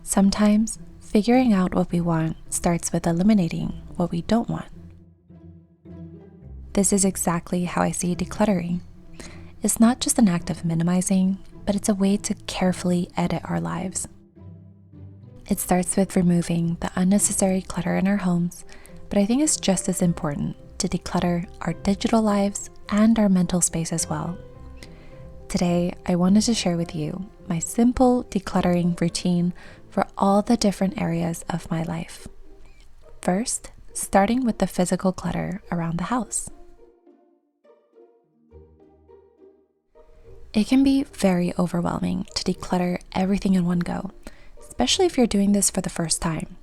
Sometimes, figuring out what we want starts with eliminating what we don't want. This is exactly how I see decluttering. It's not just an act of minimizing, but it's a way to carefully edit our lives. It starts with removing the unnecessary clutter in our homes, but I think it's just as important to declutter our digital lives and our mental space as well. Today, I wanted to share with you my simple decluttering routine for all the different areas of my life. First, starting with the physical clutter around the house. It can be very overwhelming to declutter everything in one go, especially if you're doing this for the first time.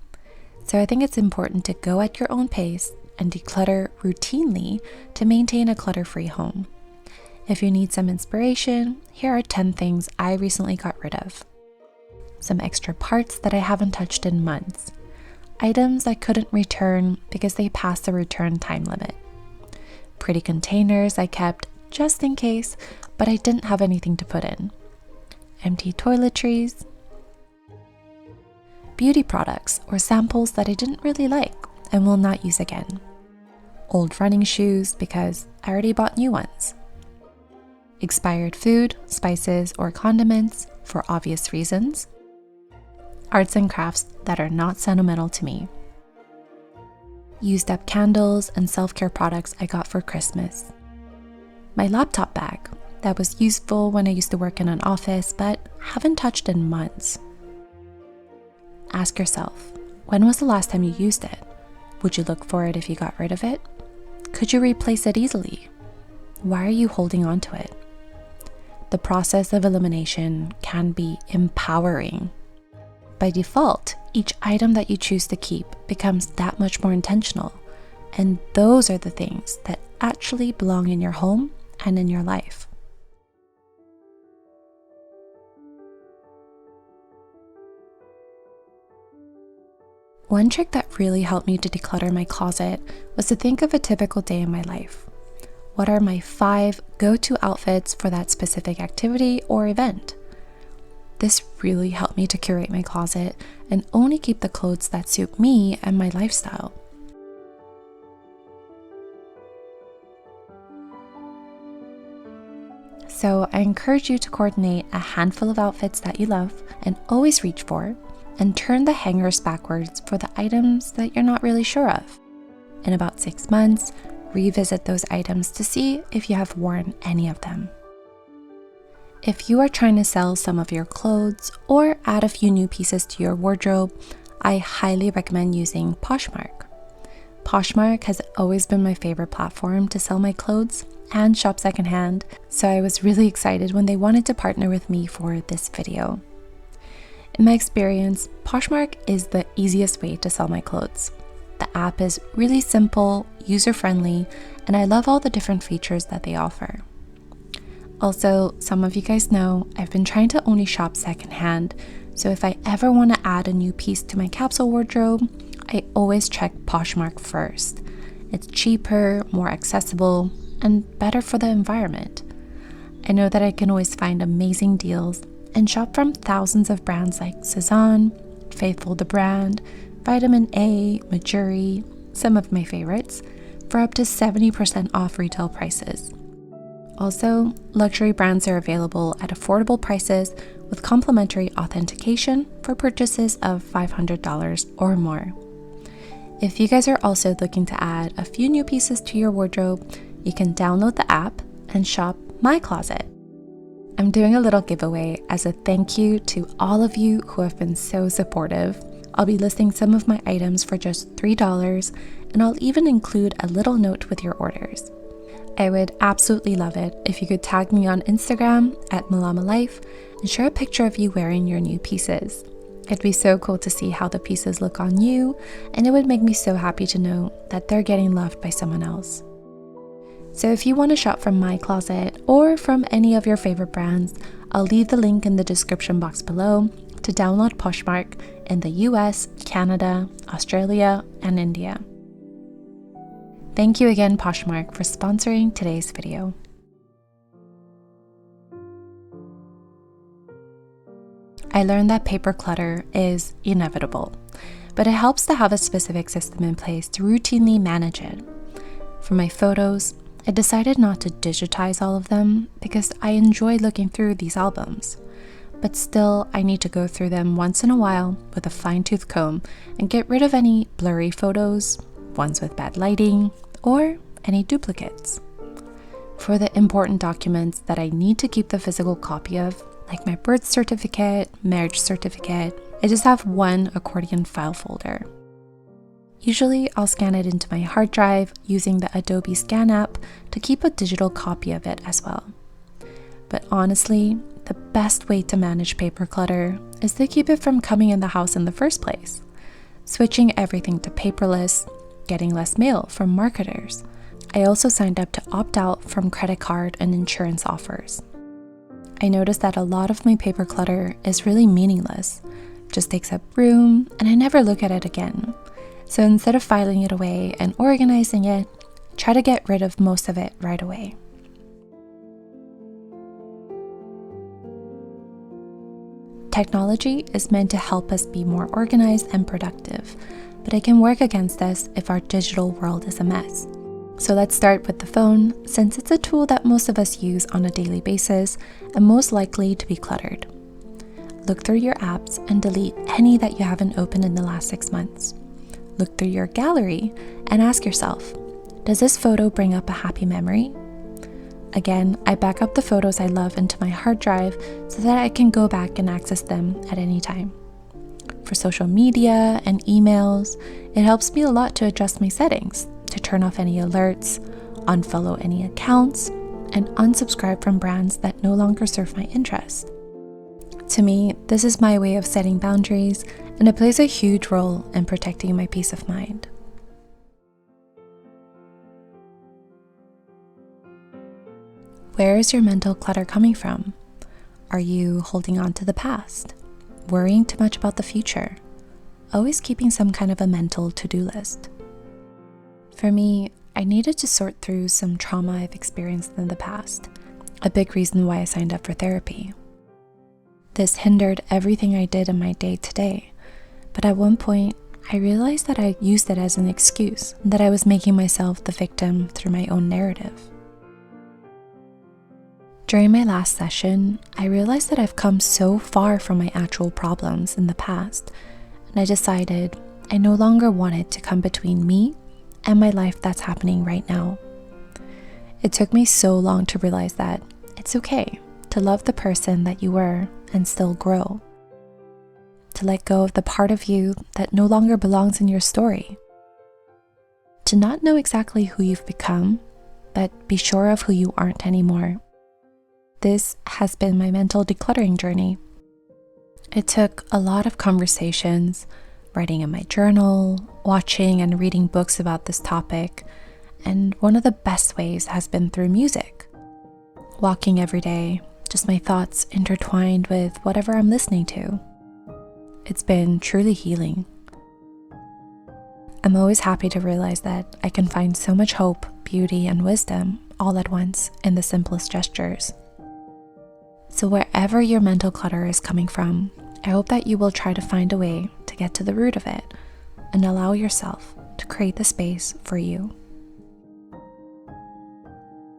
So I think it's important to go at your own pace and declutter routinely to maintain a clutter-free home. If you need some inspiration, here are 10 things I recently got rid of. Some extra parts that I haven't touched in months. Items I couldn't return because they passed the return time limit. Pretty containers I kept just in case, but I didn't have anything to put in. Empty toiletries. Beauty products or samples that I didn't really like and will not use again. Old running shoes because I already bought new ones. Expired food, spices, or condiments for obvious reasons. Arts and crafts that are not sentimental to me. Used up candles and self-care products I got for Christmas. My laptop bag that was useful when I used to work in an office but haven't touched in months. Ask yourself, when was the last time you used it? Would you look for it if you got rid of it? Could you replace it easily? Why are you holding on to it? The process of elimination can be empowering. By default, each item that you choose to keep becomes that much more intentional, and those are the things that actually belong in your home and in your life. One trick that really helped me to declutter my closet was to think of a typical day in my life. What are my 5 go-to outfits for that specific activity or event? This really helped me to curate my closet and only keep the clothes that suit me and my lifestyle. So I encourage you to coordinate a handful of outfits that you love and always reach for, and turn the hangers backwards for the items that you're not really sure of. In about 6 months, revisit those items to see if you have worn any of them. If you are trying to sell some of your clothes or add a few new pieces to your wardrobe, I highly recommend using Poshmark. Poshmark has always been my favorite platform to sell my clothes and shop secondhand, so I was really excited when they wanted to partner with me for this video. In my experience, Poshmark is the easiest way to sell my clothes. The app is really simple, user-friendly, and I love all the different features that they offer. Also, some of you guys know I've been trying to only shop secondhand, so if I ever want to add a new piece to my capsule wardrobe, I always check Poshmark first. It's cheaper, more accessible, and better for the environment. I know that I can always find amazing deals and shop from thousands of brands like Cezanne, Faithful the Brand, Vitamin A, Majuri, some of my favorites, for up to 70% off retail prices. Also, luxury brands are available at affordable prices with complimentary authentication for purchases of $500 or more. If you guys are also looking to add a few new pieces to your wardrobe, you can download the app and shop My Closet. I'm doing a little giveaway as a thank you to all of you who have been so supportive. I'll be listing some of my items for just $3, and I'll even include a little note with your orders. I would absolutely love it if you could tag me on Instagram @malamalife and share a picture of you wearing your new pieces. It'd be so cool to see how the pieces look on you, and it would make me so happy to know that they're getting loved by someone else. So if you want to shop from My Closet or from any of your favorite brands, I'll leave the link in the description box below to download Poshmark in the US, Canada, Australia, and India. Thank you again, Poshmark, for sponsoring today's video. I learned that paper clutter is inevitable, but it helps to have a specific system in place to routinely manage it. For my photos, I decided not to digitize all of them because I enjoy looking through these albums. But still, I need to go through them once in a while with a fine-tooth comb and get rid of any blurry photos, ones with bad lighting, or any duplicates. For the important documents that I need to keep the physical copy of, like my birth certificate, marriage certificate, I just have one accordion file folder. Usually, I'll scan it into my hard drive using the Adobe Scan app to keep a digital copy of it as well. But honestly, the best way to manage paper clutter is to keep it from coming in the house in the first place. Switching everything to paperless, getting less mail from marketers. I also signed up to opt out from credit card and insurance offers. I noticed that a lot of my paper clutter is really meaningless, just takes up room, and I never look at it again. So instead of filing it away and organizing it, try to get rid of most of it right away. Technology is meant to help us be more organized and productive, but it can work against us if our digital world is a mess. So let's start with the phone, since it's a tool that most of us use on a daily basis and most likely to be cluttered. Look through your apps and delete any that you haven't opened in the last 6 months. Look through your gallery and ask yourself, does this photo bring up a happy memory? Again, I back up the photos I love into my hard drive so that I can go back and access them at any time. For social media and emails, it helps me a lot to adjust my settings, to turn off any alerts, unfollow any accounts, and unsubscribe from brands that no longer serve my interest. To me, this is my way of setting boundaries, and it plays a huge role in protecting my peace of mind. Where is your mental clutter coming from? Are you holding on to the past? Worrying too much about the future? Always keeping some kind of a mental to-do list? For me, I needed to sort through some trauma I've experienced in the past, a big reason why I signed up for therapy. This hindered everything I did in my day-to-day, but at one point, I realized that I used it as an excuse, that I was making myself the victim through my own narrative. During my last session, I realized that I've come so far from my actual problems in the past, and I decided I no longer wanted to come between me and my life that's happening right now. It took me so long to realize that it's okay to love the person that you were and still grow. To let go of the part of you that no longer belongs in your story. To not know exactly who you've become, but be sure of who you aren't anymore. This has been my mental decluttering journey. It took a lot of conversations, writing in my journal, watching and reading books about this topic, and one of the best ways has been through music. Walking every day, just my thoughts intertwined with whatever I'm listening to. It's been truly healing. I'm always happy to realize that I can find so much hope, beauty, and wisdom all at once in the simplest gestures. So wherever your mental clutter is coming from, I hope that you will try to find a way to get to the root of it and allow yourself to create the space for you.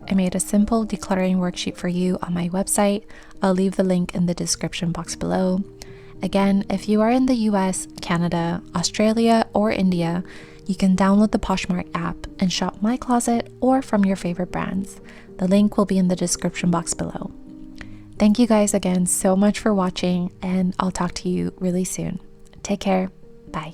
I made a simple decluttering worksheet for you on my website. I'll leave the link in the description box below. Again, if you are in the US, Canada, Australia, or India, you can download the Poshmark app and shop my closet or from your favorite brands. The link will be in the description box below. Thank you guys again so much for watching, and I'll talk to you really soon. Take care. Bye.